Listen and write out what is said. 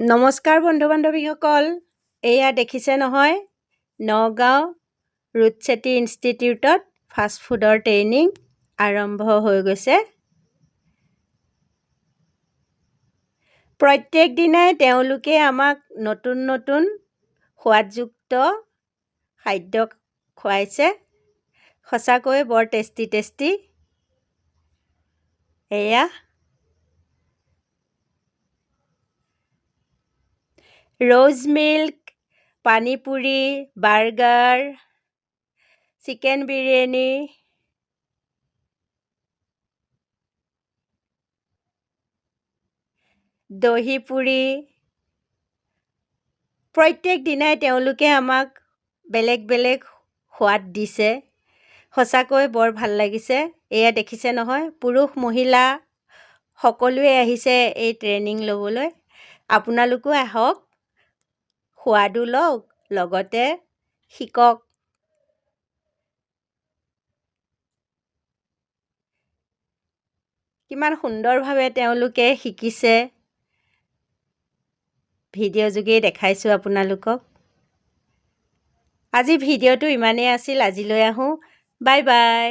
নমস্কাৰ বন্ধু বান্ধৱীসকল, এয়া দেখিছে নহয় নগাঁও ৰুট চেটি ইনষ্টিটিউটত ফাষ্ট ফুডৰ ট্ৰেইনিং আৰম্ভ হৈ গৈছে। প্ৰত্যেক দিনাই তেওঁলোকে আমাক নতুন নতুন সোৱাদযুক্ত খাদ্য খুৱাইছে। সঁচাকৈ বৰ টেষ্টি। এয়া rose milk, panipuri, burger, chicken biryani, দহি পুৰি। প্ৰত্যেক দিনাই তেওঁলোকে আমাক বেলেগ বেলেগ সোৱাদ দিছে। সঁচাকৈ বৰ ভাল লাগিছে। এয়া দেখিছে নহয়, পুৰুষ মহিলা সকলোৱে আহিছে এই ট্ৰেইনিং ল'বলৈ। আপোনালোকো আহক, সোৱাদো লওক, লগতে শিকক। কিমান সুন্দৰভাৱে তেওঁলোকে শিকিছে, ভিডিঅ' যোগেই দেখাইছোঁ আপোনালোকক। আজি ভিডিঅ'টো ইমানেই আছিল। আজিলৈ আহোঁ। Bye bye.